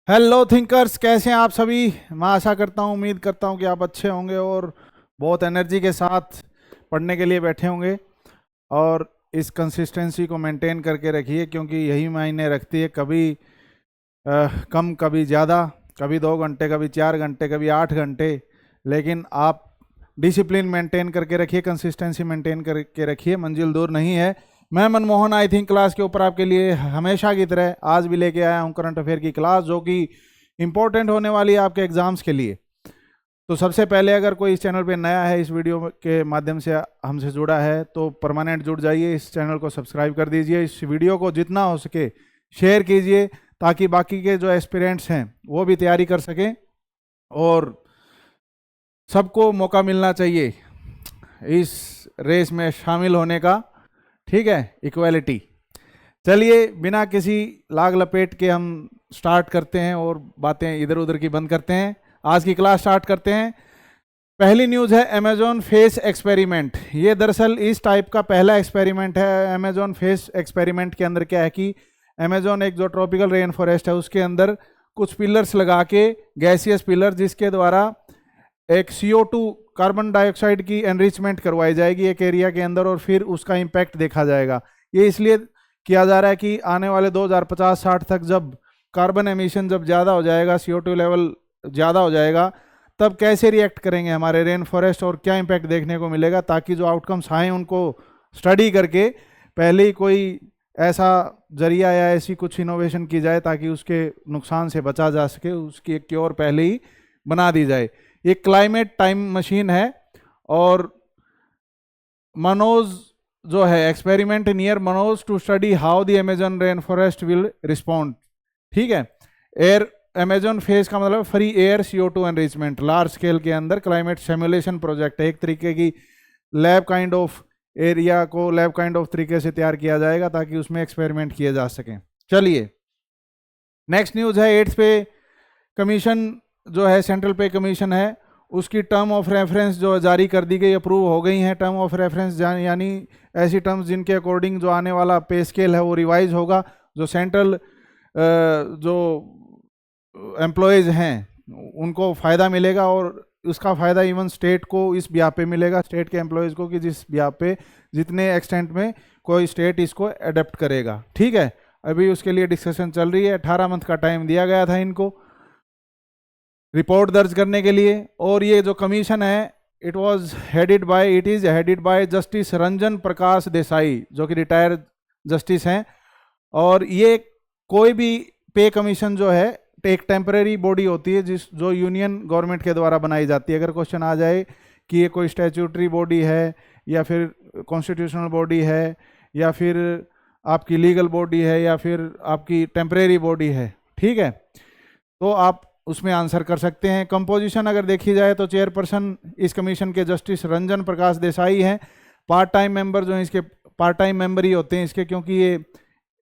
Hello thinkers, कैसे हैं आप सभी। मैं आशा करता हूँ, उम्मीद करता हूँ कि आप अच्छे होंगे और बहुत एनर्जी के साथ पढ़ने के लिए बैठे होंगे। और इस कंसिस्टेंसी को मेंटेन करके रखिए, क्योंकि यही मायने रखती है। कभी कम, कभी ज़्यादा, कभी 2 घंटे, कभी 4 घंटे, कभी 8 घंटे। लेकिन आप डिसिप्लिन मेंटेन करके रखिए, कंसिस्टेंसी मेंटेन करके रखिए, मंजिल दूर नहीं है। मैं मनमोहन आई थिंक क्लास के ऊपर आपके लिए हमेशा की तरह आज भी लेके आया हूँ करंट अफेयर की क्लास, जो कि इंपॉर्टेंट होने वाली है आपके एग्जाम्स के लिए। तो सबसे पहले, अगर कोई इस चैनल पे नया है, इस वीडियो के माध्यम से हमसे जुड़ा है, तो परमानेंट जुड़ जाइए, इस चैनल को सब्सक्राइब कर दीजिए, इस वीडियो को जितना हो सके शेयर कीजिए, ताकि बाकी के जो एस्पिरेंट्स हैं वो भी तैयारी कर सकें। और सबको मौका मिलना चाहिए इस रेस में शामिल होने का, ठीक है, इक्वालिटी। चलिए, बिना किसी लाग लपेट के हम स्टार्ट करते हैं और बातें इधर उधर की बंद करते हैं। आज की क्लास स्टार्ट करते हैं। पहली न्यूज़ है अमेजोन फेस एक्सपेरिमेंट। ये दरअसल इस टाइप का पहला एक्सपेरिमेंट है। अमेजोन फेस एक्सपेरिमेंट के अंदर क्या है कि अमेजोन एक जो ट्रॉपिकल रेन फॉरेस्ट है, उसके अंदर कुछ पिलर्स लगा के, गैसियस पिलर, जिसके द्वारा एक CO2 कार्बन डाइऑक्साइड की एनरिचमेंट करवाई जाएगी एक एरिया के अंदर, और फिर उसका इम्पैक्ट देखा जाएगा। ये इसलिए किया जा रहा है कि आने वाले 2050-60 तक जब कार्बन एमिशन जब ज़्यादा हो जाएगा, CO2 लेवल ज़्यादा हो जाएगा, तब कैसे रिएक्ट करेंगे हमारे रेन फॉरेस्ट और क्या इम्पैक्ट देखने को मिलेगा, ताकि जो आउटकम्स आए उनको स्टडी करके पहले ही कोई ऐसा जरिया या ऐसी कुछ इनोवेशन की जाए ताकि उसके नुकसान से बचा जा सके, उसकी एक क्योर पहले ही बना दी जाए। ये क्लाइमेट टाइम मशीन है, और मनोज जो है, experiment near Manaus to study how the Amazon rain forest will respond. ठीक है, एयर अमेजन फेस का मतलब free air CO2 enrichment, large scale के अंदर क्लाइमेट सिमुलेशन प्रोजेक्ट है। एक तरीके की लैब काइंड ऑफ एरिया को लैब काइंड ऑफ तरीके से तैयार किया जाएगा ताकि उसमें एक्सपेरिमेंट किए जा सकें। चलिए, नेक्स्ट न्यूज़ है 8th पे कमीशन जो है, सेंट्रल पे कमीशन है, उसकी टर्म ऑफ रेफरेंस जो जारी कर दी गई, अप्रूव हो गई हैं। टर्म ऑफ रेफरेंस यानी ऐसी टर्म्स जिनके अकॉर्डिंग जो आने वाला पे स्केल है वो रिवाइज होगा। जो सेंट्रल जो एम्प्लॉयज़ हैं उनको फ़ायदा मिलेगा, और उसका फ़ायदा इवन स्टेट को इस ब्याह पे मिलेगा, स्टेट के एम्प्लॉयज़ को, कि जिस ब्याह पे जितने एक्सटेंट में कोई स्टेट इसको अडेप्ट करेगा। ठीक है, अभी उसके लिए डिस्कशन चल रही है। 18 मंथ का टाइम दिया गया था इनको रिपोर्ट दर्ज करने के लिए। और ये जो कमीशन है, it is headed by justice Ranjan Prakash Desai, जो कि रिटायर्ड जस्टिस हैं। और ये कोई भी पे कमीशन जो है एक टेम्परेरी बॉडी होती है, जो यूनियन गवर्नमेंट के द्वारा बनाई जाती है। अगर क्वेश्चन आ जाए कि ये कोई स्टैट्यूटरी बॉडी है, या फिर कॉन्स्टिट्यूशनल बॉडी है, या फिर आपकी लीगल बॉडी है, या फिर आपकी टेम्परेरी बॉडी है, ठीक है, तो आप उसमें आंसर कर सकते हैं। कंपोजिशन अगर देखी जाए तो चेयरपर्सन इस कमीशन के जस्टिस रंजन प्रकाश देसाई हैं। पार्ट टाइम मेंबर जो हैं इसके, पार्ट टाइम मेंबर ही होते हैं इसके, क्योंकि ये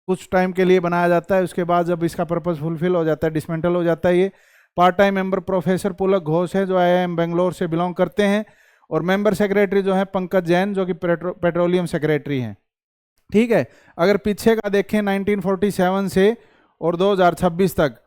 कुछ टाइम के लिए बनाया जाता है, उसके बाद जब इसका पर्पस फुलफिल हो जाता है, डिसमेंटल हो जाता है। ये पार्ट टाइम मेंबर प्रोफेसर पुलक घोष है, जो IIM बेंगलोर से बिलोंग करते हैं। और मेंबर सेक्रेटरी जो है पंकज जैन, जो कि पेट्रोलियम सेक्रेटरी हैं। ठीक है, अगर पीछे का देखें 1947 से और 2026 तक,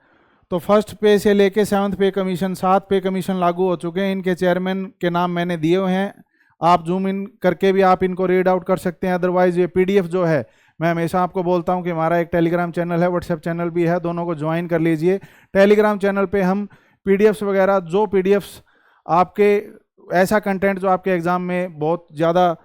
तो फर्स्ट पे से लेके 7th पे कमीशन, 7 पे कमीशन लागू हो चुके हैं। इनके चेयरमैन के नाम मैंने दिए हुए हैं, आप जूम इन करके भी आप इनको रीड आउट कर सकते हैं। अदरवाइज ये PDF जो है, मैं हमेशा आपको बोलता हूं कि हमारा एक टेलीग्राम चैनल है, व्हाट्सएप चैनल भी है, दोनों को ज्वाइन कर लीजिए। टेलीग्राम चैनल पे हम PDFs वगैरह, जो PDFs आपके ऐसा कंटेंट जो आपके एग्ज़ाम में बहुत ज़्यादा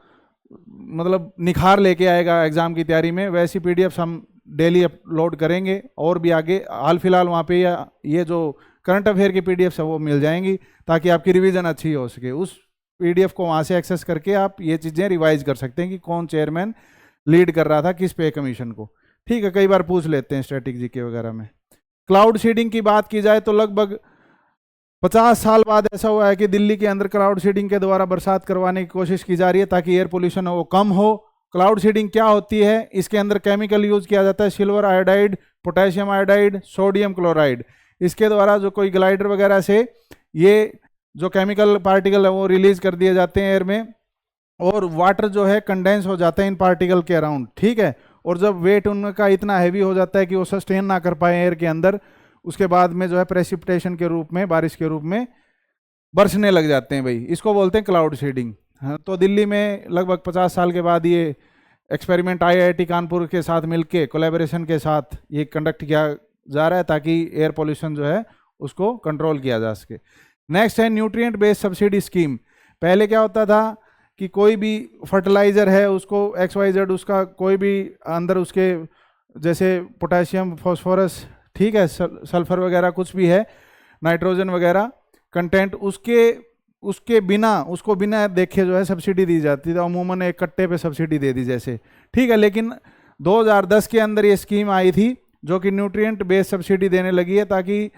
मतलब निखार लेके आएगा एग्ज़ाम की तैयारी में, वैसी PDFs हम डेली अपलोड करेंगे। और भी आगे हाल फिलहाल वहाँ पे ये जो करंट अफेयर की PDFs है वो मिल जाएंगी, ताकि आपकी रिवीजन अच्छी हो सके। उस PDF को वहाँ से एक्सेस करके आप ये चीज़ें रिवाइज कर सकते हैं कि कौन चेयरमैन लीड कर रहा था किस पे कमीशन को। ठीक है, कई बार पूछ लेते हैं स्ट्रेटेजी के वगैरह में। क्लाउड सीडिंग की बात की जाए तो लगभग 50 साल बाद ऐसा हुआ है कि दिल्ली के अंदर क्लाउड सीडिंग के द्वारा बरसात करवाने की कोशिश की जा रही है, ताकि एयर पोल्यूशन वो कम हो। क्लाउड सीडिंग क्या होती है? इसके अंदर केमिकल यूज किया जाता है, silver iodide, potassium iodide, sodium chloride. इसके द्वारा जो कोई ग्लाइडर वगैरह से ये जो केमिकल पार्टिकल है वो रिलीज कर दिए जाते हैं एयर में, और वाटर जो है कंडेंस हो जाता है इन पार्टिकल के अराउंड। ठीक है, और जब वेट उनका इतना हैवी हो जाता है कि वो सस्टेन ना कर पाए एयर के अंदर, उसके बाद में जो है प्रेसिपिटेशन के रूप में, बारिश के रूप में बरसने लग जाते हैं भाई। इसको बोलते हैं क्लाउड सीडिंग। हाँ, तो दिल्ली में लगभग 50 साल के बाद ये एक्सपेरिमेंट IIT कानपुर के साथ मिलके कोलैबोरेशन के साथ ये कंडक्ट किया जा रहा है ताकि एयर पोल्यूशन जो है उसको कंट्रोल किया जा सके। नेक्स्ट है न्यूट्रिएंट बेस्ड सब्सिडी स्कीम। पहले क्या होता था कि कोई भी फर्टिलाइजर है उसको XYZ उसका कोई भी अंदर उसके जैसे पोटेशियम, फॉस्फोरस, ठीक है, सल्फर वगैरह कुछ भी है, नाइट्रोजन वगैरह कंटेंट, उसके बिना, उसको बिना देखे जो है सब्सिडी दी जाती थी, अमूमन एक कट्टे पे सब्सिडी दे दी जैसे, ठीक है। लेकिन 2010 के अंदर ये स्कीम आई थी जो कि न्यूट्रिएंट बेस्ड सब्सिडी देने लगी है ताकि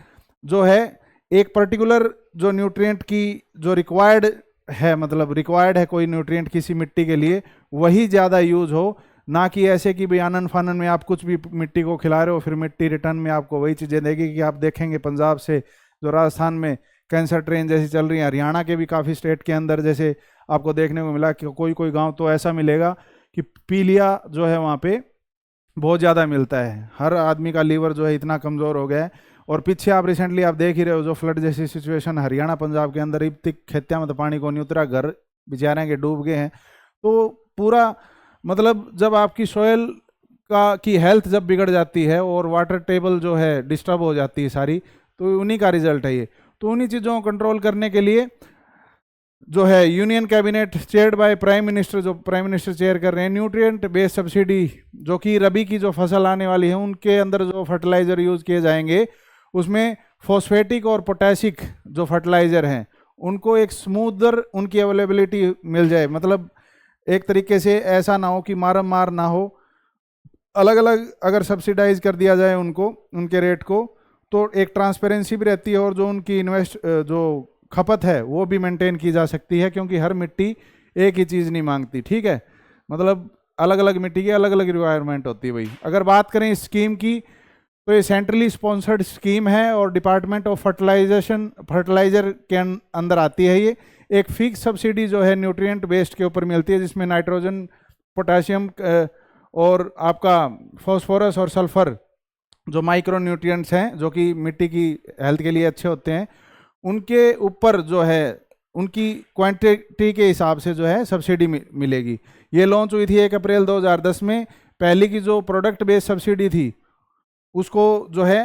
जो है एक पर्टिकुलर जो न्यूट्रिएंट की जो रिक्वायर्ड है, मतलब रिक्वायर्ड है कोई न्यूट्रिएंट किसी मिट्टी के लिए, वही ज़्यादा यूज हो, ना कि ऐसे कि भाई आनन फानन में आप कुछ भी मिट्टी को खिला रहे हो फिर मिट्टी रिटर्न में आपको वही चीज़ें देगी। कि आप देखेंगे पंजाब से जो राजस्थान में कैंसर ट्रेन जैसी चल रही है, हरियाणा के भी काफ़ी स्टेट के अंदर जैसे आपको देखने को मिला कि कोई कोई गांव तो ऐसा मिलेगा कि पीलिया जो है वहाँ पे बहुत ज़्यादा मिलता है, हर आदमी का लीवर जो है इतना कमज़ोर हो गया है। और पीछे आप रिसेंटली आप देख ही रहे हो जो फ्लड जैसी सिचुएशन हरियाणा पंजाब के अंदर, इतनी खेत्या में तो पानी को नहीं उतरा, घर बेचारे के डूब गए हैं। तो पूरा मतलब जब आपकी सोयल की हेल्थ जब बिगड़ जाती है और वाटर टेबल जो है डिस्टर्ब हो जाती है सारी, तो उन्हीं का रिजल्ट है ये। तो उन्हीं चीज़ों को कंट्रोल करने के लिए जो है union cabinet chaired by prime minister, जो प्राइम मिनिस्टर चेयर कर रहे हैं, न्यूट्रिएंट बेस्ड सब्सिडी जो कि रबी की जो फसल आने वाली है उनके अंदर जो फर्टिलाइजर यूज किए जाएंगे उसमें फॉस्फेटिक और पोटेशिक जो फर्टिलाइजर हैं उनको एक स्मूदर उनकी अवेलेबिलिटी मिल जाए। मतलब एक तरीके से ऐसा ना हो कि मारम मार ना हो, अलग अलग अगर सब्सिडाइज कर दिया जाए उनको, उनके रेट को, तो एक ट्रांसपेरेंसी भी रहती है और जो उनकी जो खपत है वो भी मेंटेन की जा सकती है, क्योंकि हर मिट्टी एक ही चीज़ नहीं मांगती, ठीक है। मतलब अलग अलग मिट्टी की अलग अलग रिक्वायरमेंट होती है भाई। अगर बात करें इस स्कीम की तो ये सेंट्रली स्पॉन्सर्ड स्कीम है और डिपार्टमेंट ऑफ फर्टिलाइजर के अंदर आती है। ये एक फिक्स सब्सिडी जो है न्यूट्रिएंट बेस्ड के ऊपर मिलती है जिसमें नाइट्रोजन, पोटेशियम और आपका फॉस्फोरस और सल्फर जो माइक्रो न्यूट्रिएंट्स हैं जो कि मिट्टी की हेल्थ के लिए अच्छे होते हैं, उनके ऊपर जो है उनकी क्वांटिटी के हिसाब से जो है सब्सिडी मिलेगी। ये लॉन्च हुई थी 1 अप्रैल 2010 में। पहले की जो प्रोडक्ट बेस्ड सब्सिडी थी उसको जो है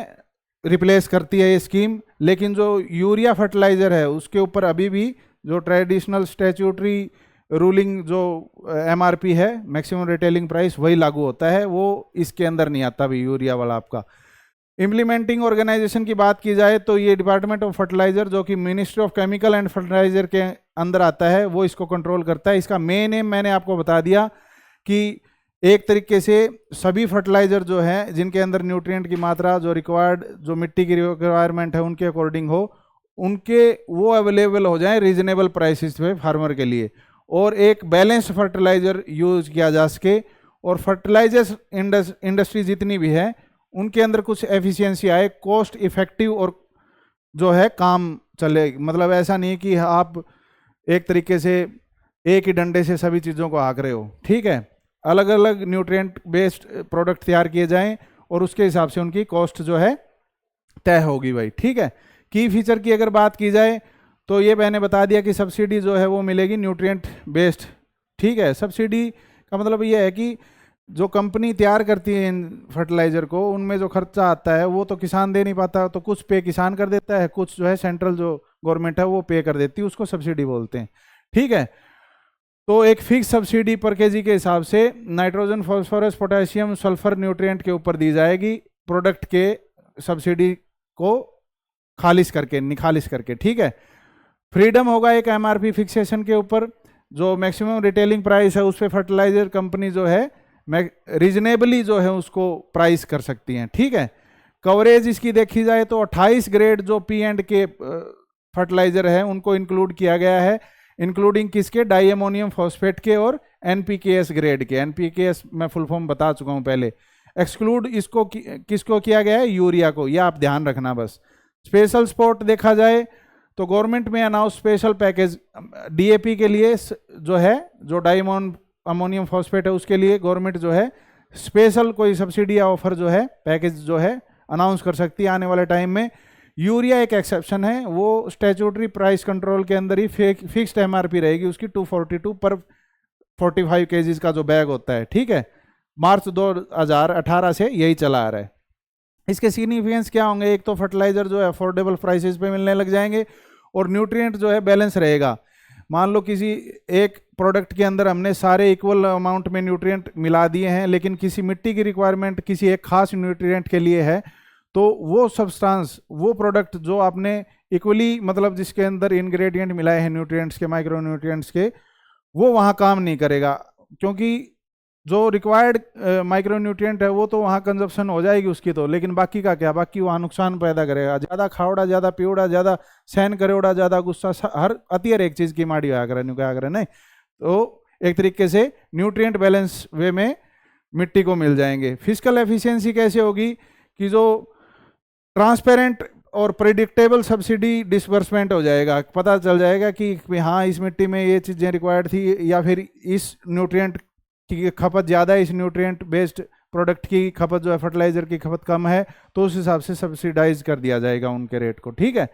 रिप्लेस करती है ये स्कीम, लेकिन जो यूरिया फर्टिलाइजर है उसके ऊपर अभी भी जो ट्रेडिशनल स्टैट्यूटरी रूलिंग जो MRP है, मैक्सिमम रिटेलिंग प्राइस, वही लागू होता है, वो इसके अंदर नहीं आता भी यूरिया वाला आपका। इम्प्लीमेंटिंग ऑर्गेनाइजेशन की बात की जाए तो ये डिपार्टमेंट ऑफ फर्टिलाइजर जो कि ministry of chemical and fertiliser के अंदर आता है वो इसको कंट्रोल करता है। इसका मेन एम मैंने आपको बता दिया कि एक तरीके से सभी फर्टिलाइजर जो है जिनके अंदर न्यूट्रिएंट की मात्रा जो रिक्वायर्ड, जो मिट्टी की रिक्वायरमेंट है उनके अकॉर्डिंग हो, उनके वो अवेलेबल हो जाए रीजनेबल प्राइसेस पे फार्मर के लिए, और एक बैलेंस्ड फर्टिलाइजर यूज किया जा सके। और फर्टिलाइजर इंडस्ट्री जितनी भी है उनके अंदर कुछ एफिशिएंसी आए, कॉस्ट इफेक्टिव और जो है काम चले। मतलब ऐसा नहीं कि आप एक तरीके से एक ही डंडे से सभी चीज़ों को हाँक रहे हो, ठीक है। अलग अलग न्यूट्रिएंट बेस्ड प्रोडक्ट तैयार किए जाएं और उसके हिसाब से उनकी कॉस्ट जो है तय होगी भाई, ठीक है। की फीचर की अगर बात की जाए तो ये मैंने बता दिया कि सब्सिडी जो है वो मिलेगी न्यूट्रिएंट बेस्ड, ठीक है। सब्सिडी का मतलब ये है कि जो कंपनी तैयार करती है इन फर्टिलाइजर को उनमें जो खर्चा आता है वो तो किसान दे नहीं पाता, तो कुछ पे किसान कर देता है, कुछ जो है सेंट्रल जो गवर्नमेंट है वो पे कर देती है, उसको सब्सिडी बोलते हैं, ठीक है। तो एक फिक्स सब्सिडी पर केजी के हिसाब से nitrogen, phosphorus, potassium, sulphur nutrient के ऊपर दी जाएगी प्रोडक्ट के सब्सिडी को खालिश करके, निखालिश करके, ठीक है। फ्रीडम होगा एक MRP फिक्सेशन के ऊपर, जो मैक्सिमम रिटेलिंग प्राइस है उस पर फर्टिलाइजर कंपनी जो है रीजनेबली जो है उसको प्राइस कर सकती हैं, ठीक है। कवरेज इसकी देखी जाए तो 28 ग्रेड जो P&K फर्टिलाइजर है उनको इंक्लूड किया गया है, इंक्लूडिंग किसके, डाई अमोनियम फॉस्फेट के और NPKS ग्रेड के। NPKS मैं फुल फॉर्म बता चुका हूं पहले। एक्सक्लूड इसको किसको किया गया है, यूरिया को, यह आप ध्यान रखना बस। स्पेशल सपोर्ट देखा जाए तो गवर्नमेंट में अनाउंस स्पेशल पैकेज DAP के लिए जो है, जो डाई अमोनियम फॉस्फेट है उसके लिए गवर्नमेंट जो है स्पेशल कोई सब्सिडी या ऑफर जो है पैकेज जो है अनाउंस कर सकती है आने वाले टाइम में। यूरिया एक एक्सेप्शन है, वो स्टैट्यूटरी प्राइस कंट्रोल के अंदर ही फिक्स्ड एमआरपी रहेगी उसकी 242 पर 45 केजीज का जो बैग होता है, ठीक है। मार्च 2018 से यही चला आ रहा है। इसके सिग्निफिकेंस क्या होंगे? एक तो फर्टिलाइजर जो है अफोर्डेबल प्राइसेस पे मिलने लग जाएंगे और न्यूट्रिएंट जो है बैलेंस रहेगा। मान लो किसी एक प्रोडक्ट के अंदर हमने सारे इक्वल अमाउंट में न्यूट्रिएंट मिला दिए हैं, लेकिन किसी मिट्टी की रिक्वायरमेंट किसी एक खास न्यूट्रिएंट के लिए है, तो वो सब्सटेंस, वो प्रोडक्ट जो आपने इक्वली मतलब जिसके अंदर इंग्रेडिएंट मिलाए हैं न्यूट्रिएंट्स के, माइक्रो न्यूट्रिएंट्स के, वो वहाँ काम नहीं करेगा, क्योंकि जो रिक्वायर्ड माइक्रो न्यूट्रिएंट है वो तो वहाँ कंजप्शन हो जाएगी उसकी तो, लेकिन बाकी का क्या, बाकी वहाँ नुकसान पैदा करेगा। ज़्यादा खावड़ा, ज़्यादा पीवड़ा, ज़्यादा सहन करेवड़ा, ज़्यादा गुस्सा, हर हर एक चीज़ की माड़ी होया करे, क्या करे नहीं। तो एक तरीके से न्यूट्रिएंट बैलेंस वे में मिट्टी को मिल जाएंगे। फिजिकल एफिशिएंसी कैसे होगी कि जो ट्रांसपेरेंट और प्रिडिक्टेबल सब्सिडी डिसबर्समेंट हो जाएगा, पता चल जाएगा कि हाँ इस मिट्टी में ये चीज़ें रिक्वायर्ड थी, या फिर इस न्यूट्रिएंट की खपत ज़्यादा है, इस न्यूट्रिएंट बेस्ड प्रोडक्ट की खपत जो है, फर्टिलाइजर की खपत कम है, तो उस हिसाब से सब्सिडाइज कर दिया जाएगा उनके रेट को, ठीक है।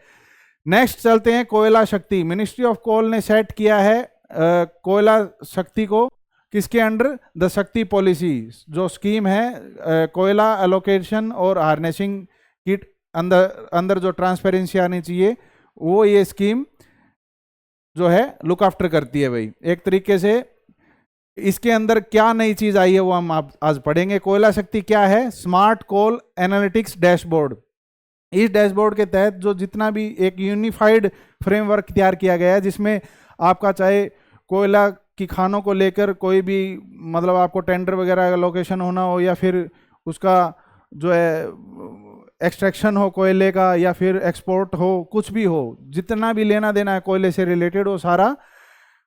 नेक्स्ट चलते हैं कोयला शक्ति। मिनिस्ट्री ऑफ कोल ने सेट किया है कोयला शक्ति को किसके अंडर? द शक्ति पॉलिसी जो स्कीम है कोयला एलोकेशन और हार्नेसिंग की अंदर जो ट्रांसपेरेंसी आनी चाहिए, वो ये स्कीम जो है लुक आफ्टर करती है भाई। एक तरीके से इसके अंदर क्या नई चीज आई है वो हम आज पढ़ेंगे। कोयला शक्ति क्या है? स्मार्ट कोल एनालिटिक्स डैशबोर्ड। इस डैशबोर्ड के तहत जो जितना भी एक यूनिफाइड फ्रेमवर्क तैयार किया गया है, जिसमें आपका चाहे कोयला की खानों को लेकर कोई भी मतलब आपको टेंडर वगैरह का लोकेशन होना हो, या फिर उसका जो है एक्सट्रैक्शन हो कोयले का, या फिर एक्सपोर्ट हो, कुछ भी हो, जितना भी लेना देना है कोयले से रिलेटेड, वो सारा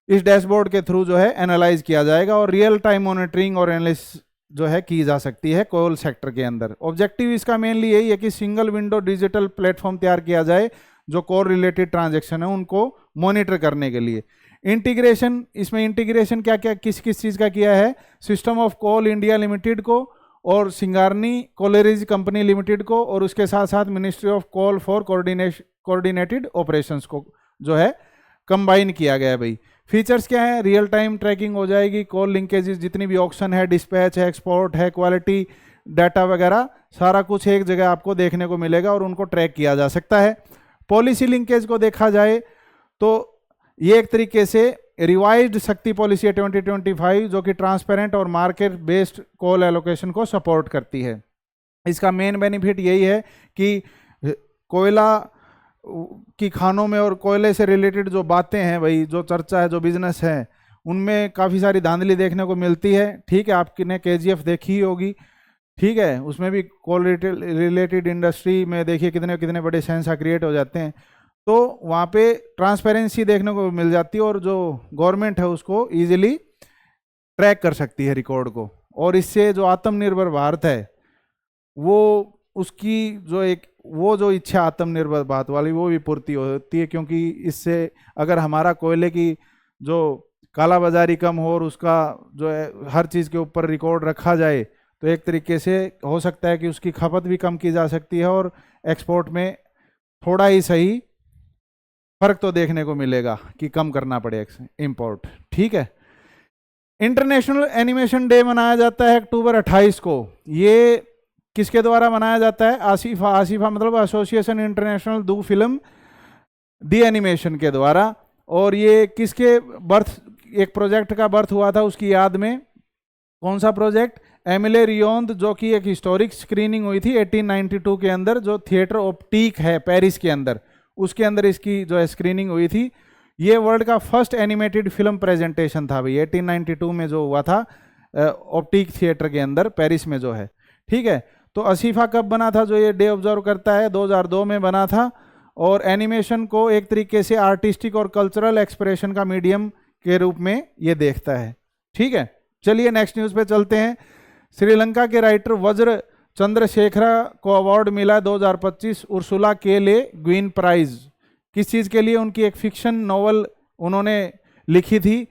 इस डैशबोर्ड के थ्रू जो है एनालाइज किया जाएगा और रियल टाइम मॉनिटरिंग और एनालिसिस जो है की जा सकती है कोल सेक्टर के अंदर। ऑब्जेक्टिव इसका मेनली यही है कि सिंगल विंडो डिजिटल प्लेटफॉर्म तैयार किया जाए जो कोल रिलेटेड ट्रांजैक्शन है उनको मॉनिटर करने के लिए। इंटीग्रेशन, इसमें इंटीग्रेशन क्या क्या किस किस चीज़ का किया है? System of Coal India Limited को और सिंगारनी कोलेरीज कंपनी लिमिटेड को, और उसके साथ साथ ministry of coal for coordinated operations को जो है कंबाइन किया गया है भाई। फीचर्स क्या है? रियल टाइम ट्रैकिंग हो जाएगी, कोल लिंकेजेस जितनी भी ऑक्शन है, डिस्पैच है, एक्सपोर्ट है, क्वालिटी डाटा वगैरह सारा कुछ एक जगह आपको देखने को मिलेगा और उनको ट्रैक किया जा सकता है। पॉलिसी लिंकेज को देखा जाए तो ये एक तरीके से रिवाइज्ड शक्ति पॉलिसी 2025 जो कि ट्रांसपेरेंट और मार्केट बेस्ड कोल एलोकेशन को सपोर्ट करती है। इसका मेन बेनिफिट यही है कि कोयला की खानों में और कोयले से रिलेटेड जो बातें हैं भाई, जो चर्चा है, जो बिजनेस है, उनमें काफ़ी सारी धांधली देखने को मिलती है, ठीक है। आपने KGF देखी ही होगी, ठीक है, उसमें भी कोल रिलेटेड इंडस्ट्री में देखिए कितने कितने बड़े सेंसा क्रिएट हो जाते हैं, तो वहाँ पे ट्रांसपेरेंसी देखने को मिल जाती है और जो गवर्नमेंट है उसको ईजिली ट्रैक कर सकती है रिकॉर्ड को, और इससे जो आत्मनिर्भर भारत है वो उसकी जो एक वो जो इच्छा आत्मनिर्भर भारत वाली वो भी पूर्ति होती है, क्योंकि इससे अगर हमारा कोयले की जो कालाबाजारी कम हो और उसका जो है हर चीज़ के ऊपर रिकॉर्ड रखा जाए, तो एक तरीके से हो सकता है कि उसकी खपत भी कम की जा सकती है और एक्सपोर्ट में थोड़ा ही सही फर्क तो देखने को मिलेगा कि कम करना पड़े इंपोर्ट, ठीक है। इंटरनेशनल एनिमेशन डे मनाया जाता है अक्टूबर 28 को। ये किसके द्वारा मनाया जाता है? आसिफा मतलब एसोसिएशन इंटरनेशनल दू फिल्म दी एनिमेशन के द्वारा। और ये किसके बर्थ, एक प्रोजेक्ट का बर्थ हुआ था उसकी याद में। कौन सा प्रोजेक्ट? एमिले रियोंद, जो कि एक हिस्टोरिक स्क्रीनिंग हुई थी 1892 के अंदर, जो थिएटर ऑप्टिक है पेरिस के अंदर, उसके अंदर इसकी जो है स्क्रीनिंग हुई थी। ये वर्ल्ड का फर्स्ट एनिमेटेड फिल्म प्रेजेंटेशन था भाई 1892 में जो हुआ था ऑप्टिक थिएटर के अंदर पेरिस में जो है, ठीक है। तो आसिफा कब बना था जो ये डे ऑब्जर्व करता है? 2002 में बना था, और एनिमेशन को एक तरीके से आर्टिस्टिक और कल्चरल एक्सप्रेशन का मीडियम के रूप में ये देखता है, ठीक है। चलिए नेक्स्ट न्यूज़ पे चलते हैं। श्रीलंका के राइटर वज्र चंद्रशेखरा को अवार्ड मिला 2025 उर्सुला के ले ग्विन प्राइज। किस चीज़ के लिए? उनकी एक फिक्शन नॉवल उन्होंने लिखी थी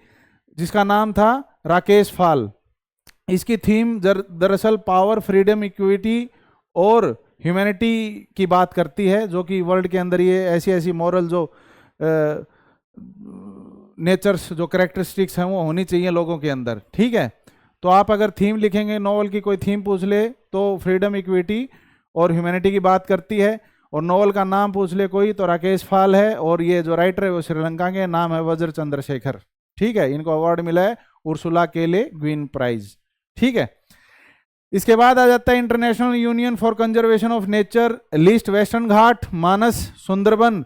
जिसका नाम था राकेश फाल। इसकी थीम दरअसल पावर, फ्रीडम, इक्विटी और ह्यूमैनिटी की बात करती है, जो कि वर्ल्ड के अंदर ये ऐसी ऐसी मॉरल जो नेचर्स जो कैरेक्टरिस्टिक्स हैं वो होनी चाहिए लोगों के अंदर। ठीक है, तो आप अगर थीम लिखेंगे, नॉवल की कोई थीम पूछ ले तो फ्रीडम, इक्विटी और ह्यूमैनिटी की बात करती है। और नॉवल का नाम पूछ ले कोई तो राकेश फाल है, और ये जो राइटर है वो श्रीलंका के, नाम है वज्र चंद्रशेखर। ठीक है, इनको अवार्ड मिला है उर्सुला के ले ग्विन प्राइज। ठीक है, इसके बाद आ जाता है international union for conservation of nature list western Ghat, Manas, Sundarban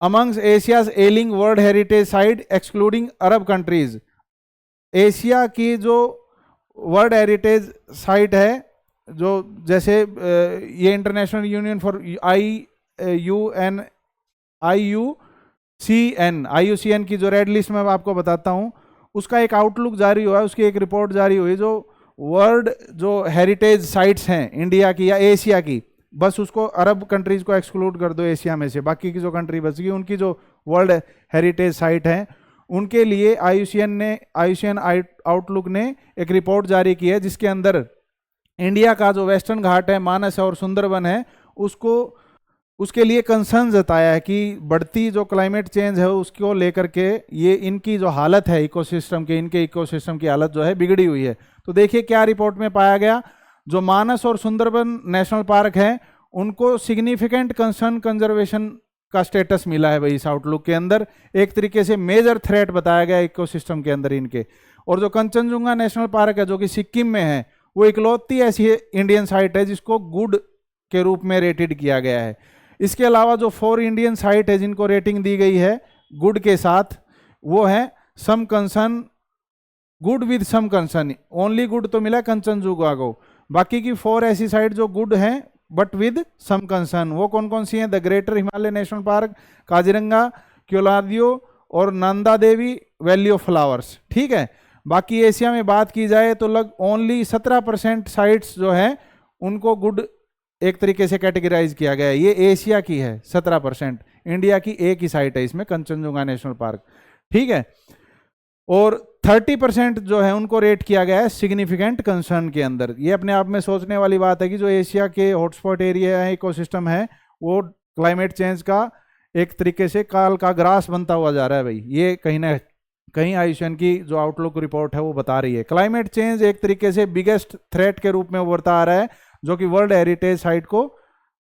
amongst Asia's ailing world heritage site excluding Arab countries. Asia की जो वर्ल्ड हेरिटेज साइट है, जो जैसे ये इंटरनेशनल यूनियन फॉर IUCN की जो रेड लिस्ट में आपको बताता हूँ, उसका एक आउटलुक जारी हुआ है, उसकी एक रिपोर्ट जारी हुई, जो वर्ल्ड जो हेरिटेज साइट्स हैं इंडिया की या एशिया की, बस उसको अरब कंट्रीज को एक्सक्लूड कर दो एशिया में से, बाकी की जो कंट्री बच गई उनकी जो वर्ल्ड हेरिटेज साइट है उनके लिए IUCN आउटलुक ने एक रिपोर्ट जारी की है, जिसके अंदर इंडिया का जो वेस्टर्न घाट है, मानस और सुंदरबन है, उसके लिए कंसर्न जताया है कि बढ़ती जो क्लाइमेट चेंज है उसको लेकर के ये इनकी जो हालत है इकोसिस्टम की, इनके इकोसिस्टम की हालत जो है बिगड़ी हुई है। तो देखिए क्या रिपोर्ट में पाया गया, जो मानस और सुंदरबन नेशनल पार्क है उनको सिग्निफिकेंट कंसर्न कंजर्वेशन का स्टेटस मिला है भाई इस आउटलुक के अंदर। एक तरीके से मेजर थ्रेट बताया गया इकोसिस्टम के अंदर इनके। और जो कंचनजुंगा नेशनल पार्क है जो कि सिक्किम में है, वो इकलौती ऐसी इंडियन साइट है जिसको गुड के रूप में रेटेड किया गया है। इसके अलावा जो 4 इंडियन साइट है जिनको रेटिंग दी गई है गुड के साथ, वो है some concern, good with some concern, only good तो मिला कंचनजुंगा को, बाकी की 4 ऐसी साइट जो गुड हैं बट विद सम कंसर्न। वो कौन कौन सी हैं? The greater Himalaya national park, Kaziranga, Keoladeo और Nanda Devi valley of flowers. ठीक है, बाकी एशिया में बात की जाए तो ओनली 17% साइट्स जो है उनको गुड एक तरीके से कैटेगराइज किया गया है। ये एशिया की है 17%, इंडिया की एक ही साइट है इसमें, कंचनजुंगा नेशनल पार्क। ठीक है, और 30% जो है उनको रेट किया गया है सिग्निफिकेंट कंसर्न के अंदर। ये अपने आप में सोचने वाली बात है कि जो एशिया के हॉटस्पॉट एरिया है, इकोसिस्टम है, वो क्लाइमेट चेंज का एक तरीके से काल का ग्रास बनता हुआ जा रहा है भाई। ये कहीं ना कहीं IUCN की जो आउटलुक रिपोर्ट है वो बता रही है। क्लाइमेट चेंज एक तरीके से बिगेस्ट थ्रेट के रूप में उभरता आ रहा है, जो कि वर्ल्ड हेरिटेज साइट को,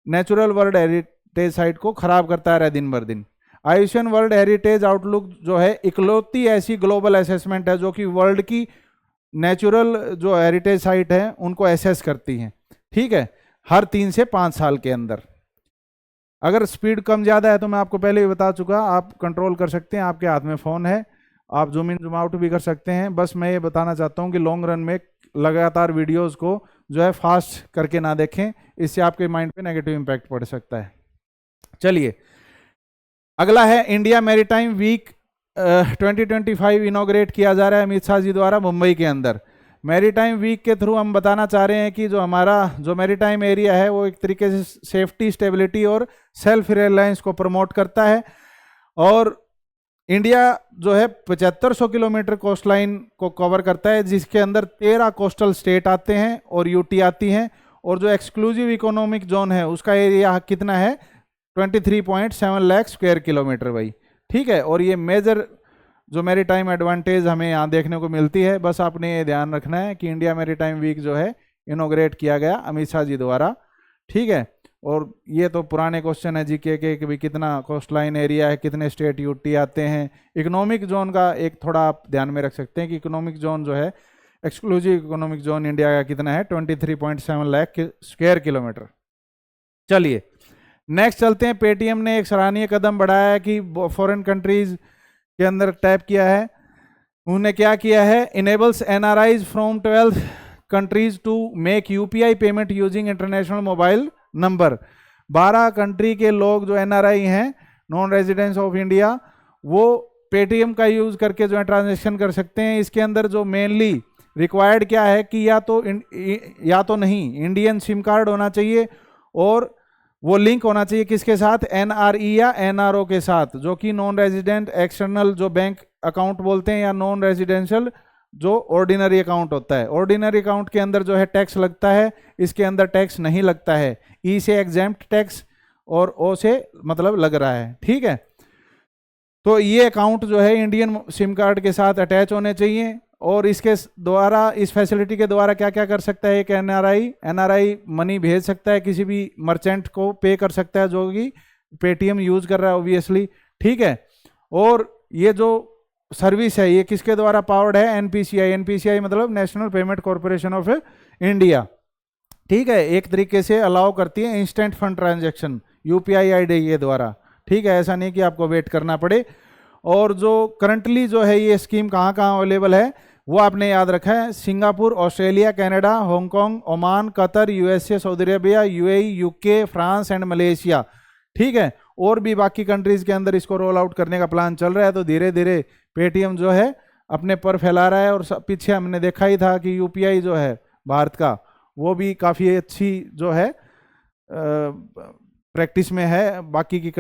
नेचुरल वर्ल्ड हेरिटेज साइट को खराब करता आ रहा है दिन भर दिन। IUCN वर्ल्ड हेरिटेज आउटलुक जो है इकलौती ऐसी ग्लोबल असेसमेंट है जो कि वर्ल्ड की नेचुरल जो हेरिटेज साइट है उनको एसेस करती हैं। ठीक है, हर 3 से 5 साल के अंदर। अगर स्पीड कम ज़्यादा है तो मैं आपको पहले ही बता चुका, आप कंट्रोल कर सकते हैं, आपके हाथ में फ़ोन है, आप जूम इन जूम आउट भी कर सकते हैं। बस मैं ये बताना चाहता हूँ कि लॉन्ग रन में लगातार वीडियोस को जो है फास्ट करके ना देखें, इससे आपके माइंड पे नेगेटिव इम्पैक्ट पड़ सकता है। चलिए, अगला है इंडिया मैरीटाइम वीक 2025 इनॉग्रेट किया जा रहा है अमित शाह जी द्वारा मुंबई के अंदर। मैरीटाइम वीक के थ्रू हम बताना चाह रहे हैं कि जो हमारा जो मैरीटाइम एरिया है वो एक तरीके से सेफ्टी, स्टेबिलिटी और सेल्फ रिलायंस को प्रमोट करता है। और इंडिया जो है 7500 किलोमीटर कोस्ट लाइन को कवर करता है, जिसके अंदर 13 कोस्टल स्टेट आते हैं और यूटी आती हैं। और जो एक्सक्लूसिव इकोनॉमिक जोन है उसका एरिया कितना है? 23.7 लाख स्क्वायर किलोमीटर भाई। ठीक है, और ये मेजर जो मैरीटाइम एडवांटेज हमें यहाँ देखने को मिलती है। बस आपने ये ध्यान रखना है कि इंडिया मैरीटाइम वीक जो है इनोग्रेट किया गया अमित शाह जी द्वारा। ठीक है, और ये तो पुराने क्वेश्चन है जीके के कि भाई कितना कोस्ट लाइन एरिया है, कितने स्टेट यूटी आते हैं। इकोनॉमिक जोन का एक थोड़ा आप ध्यान में रख सकते हैं कि इकोनॉमिक जोन जो है, एक्सक्लूसिव इकोनॉमिक जोन इंडिया का कितना है? 23.7 लाख स्क्वायर किलोमीटर। चलिए नेक्स्ट चलते हैं। पेटीएम ने एक सराहनीय कदम बढ़ाया है कि फॉरेन कंट्रीज के अंदर टैप किया है। उन्होंने क्या किया है? Enables NRIs from 12 countries to make UPI payment using international mobile number. 12 country के लोग जो NRI हैं, नॉन रेजिडेंट्स ऑफ इंडिया, वो पेटीएम का यूज करके जो है ट्रांजेक्शन कर सकते हैं। इसके अंदर जो मेनली रिक्वायर्ड क्या है कि या तो नहीं इंडियन सिम कार्ड होना चाहिए, और वो लिंक होना चाहिए किसके साथ? NRE या NRO के साथ, जो कि नॉन रेजिडेंट एक्सटर्नल जो बैंक अकाउंट बोलते हैं, या नॉन रेजिडेंशियल जो ऑर्डिनरी अकाउंट होता है। ऑर्डिनरी अकाउंट के अंदर जो है टैक्स लगता है, इसके अंदर टैक्स नहीं लगता है। ई से एग्जेम्प्ट टैक्स और ओ से मतलब लग रहा है, ठीक है। तो ये अकाउंट जो है इंडियन सिम कार्ड के साथ अटैच होने चाहिए, और इसके द्वारा, इस फैसिलिटी के द्वारा क्या क्या कर सकता है एक एनआरआई मनी भेज सकता है, किसी भी मर्चेंट को पे कर सकता है जो कि पेटीएम यूज कर रहा है ऑब्वियसली, ठीक है। और ये जो सर्विस है ये किसके द्वारा पावर्ड है? एनपीसीआई। एनपीसीआई मतलब national payment corporation of India, ठीक है। एक तरीके से अलाउ करती है instant fund transaction UPI ID के द्वारा, ठीक है। ऐसा नहीं कि आपको वेट करना पड़े। और जो करंटली जो है ये स्कीम कहाँ कहाँ अवेलेबल है वो आपने याद रखा है, Singapore, Australia, Canada, Hong Kong, Oman, Qatar, USA, Saudi Arabia, UAE, UK, France and Malaysia, ठीक है। और भी बाकी कंट्रीज के अंदर इसको रोल आउट करने का प्लान चल रहा है। तो धीरे धीरे पेटीएम जो है अपने पर फैला रहा है। और पीछे हमने देखा ही था कि यूपीआई जो है भारत का वो भी काफ़ी अच्छी जो है प्रैक्टिस में है, बाकी की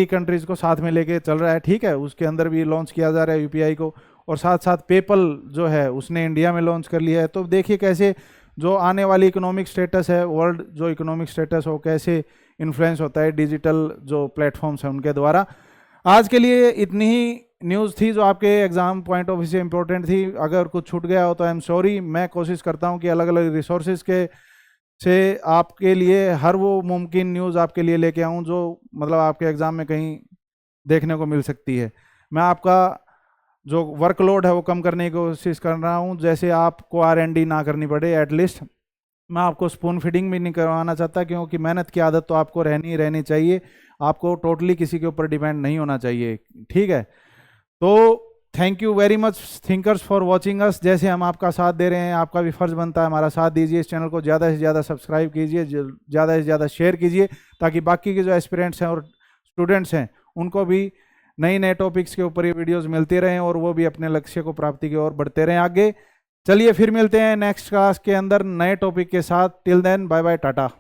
कंट्रीज को साथ में लेके चल रहा है, ठीक है। उसके अंदर भी लॉन्च किया जा रहा है यूपीआई को, और साथ साथ पेपल जो है उसने इंडिया में लॉन्च कर लिया है। तो देखिए कैसे जो आने वाली इकोनॉमिक स्टेटस है, वर्ल्ड जो इकोनॉमिक स्टेटस हो कैसे इन्फ्लुएंस होता है डिजिटल जो प्लेटफॉर्म्स हैं उनके द्वारा। आज के लिए इतनी ही न्यूज़ थी जो आपके एग्जाम पॉइंट ऑफ व्यू से इम्पोर्टेंट थी। अगर कुछ छूट गया हो तो आई एम सॉरी। मैं कोशिश करता हूँ कि अलग अलग रिसोर्सेज के से आपके लिए हर वो मुमकिन न्यूज़ आपके लिए लेके आऊँ जो मतलब आपके एग्ज़ाम में कहीं देखने को मिल सकती है। मैं आपका जो वर्कलोड है वो कम करने की कोशिश कर रहा हूँ, जैसे आपको R&D ना करनी पड़े एटलीस्ट। मैं आपको स्पून फीडिंग भी नहीं करवाना चाहता, क्योंकि मेहनत की आदत तो आपको रहनी चाहिए। आपको टोटली किसी के ऊपर डिपेंड नहीं होना चाहिए, ठीक है। तो thank you very much thinkers for watching us. जैसे हम आपका साथ दे रहे हैं, आपका भी फर्ज बनता है हमारा साथ दीजिए। इस चैनल को ज़्यादा से ज़्यादा सब्सक्राइब कीजिए, ज़्यादा से ज़्यादा शेयर कीजिए, ताकि बाकी के जो एस्पिरेंट्स हैं और स्टूडेंट्स हैं उनको भी नए नए टॉपिक्स के ऊपर ये वीडियोस मिलती रहें और वो भी अपने लक्ष्य को प्राप्ति की ओर बढ़ते रहें आगे। चलिए फिर मिलते हैं नेक्स्ट क्लास के अंदर नए टॉपिक के साथ। Till then bye bye, Tata.